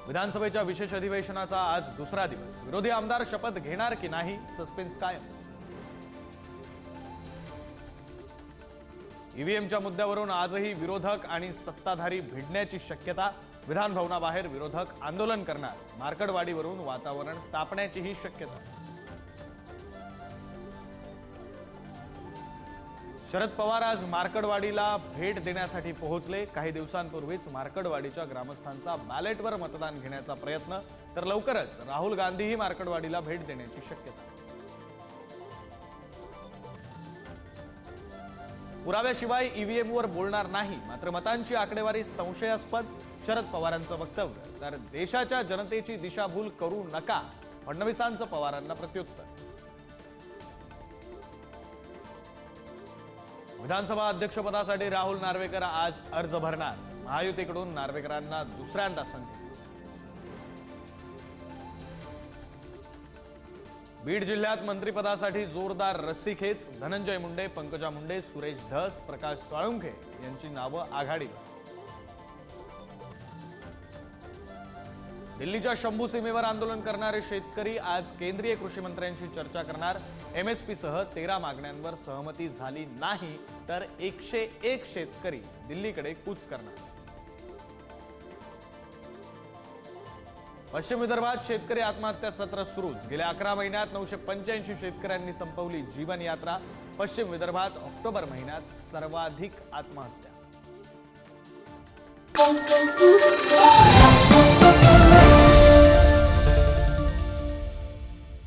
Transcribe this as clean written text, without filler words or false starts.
विधानसभेच्या विशेष अधिवेशनाचा आज दुसरा दिवस। विरोधी आमदार शपथ घेणार की नाही, सस्पेन्स कायम। ईव्हीएमच्या मुद्द्यावरून आजही विरोधक आणि सत्ताधारी भिडण्याची शक्यता। विधान भवनाबाहेर विरोधक आंदोलन करणार। मार्कडवाडीवरून वातावरण तापण्याचीही शक्यता। शरद पवार आज मार्कडवाडीला भेट देण्यासाठी पोहोचले। काही दिवसांपूर्वीच मार्कडवाडीच्या ग्रामस्थांचा बॅलेटवर मतदान घेण्याचा प्रयत्न, तर लवकरच राहुल गांधीही मार्कडवाडीला भेट देण्याची शक्यता। पुराव्याशिवाय ईव्हीएमवर बोलणार नाही, मात्र मतांची आकडेवारी संशयास्पद। शरद पवारांचं वक्तव्य, तर देशाच्या जनतेची दिशाभूल करू नका, फडणवीसांचं पवारांना प्रत्युत्तर। विधानसभा अध्यक्षपदासाठी राहुल नार्वेकर आज अर्ज भरणार। महायुतीकडून नार्वेकरांना दुसऱ्यांदा संधी। बीड जिल्ह्यात मंत्रिपदासाठी जोरदार रस्सीखेच। धनंजय मुंडे, पंकजा मुंडे, सुरेश धस, प्रकाश साळुंखे यांची नावं आघाडीवर। दिल्लीच्या शंभू सीमेवर आंदोलन करणारे शेतकरी आज केंद्रीय कृषी मंत्र्यांशी चर्चा करणार। एमएसपी सह 13 मागण्यांवर सहमती झाली नाही तर 101 शेतकरी दिल्लीकडे कूच करणार। पश्चिम विदर्भात शेतकरी आत्महत्या सत्र सुरूच। गेल्या 11 महिन्यात 985 शेतकऱ्यांनी संपवली जीवन यात्रा। पश्चिम विदर्भात ऑक्टोबर महिन्यात सर्वाधिक आत्महत्या।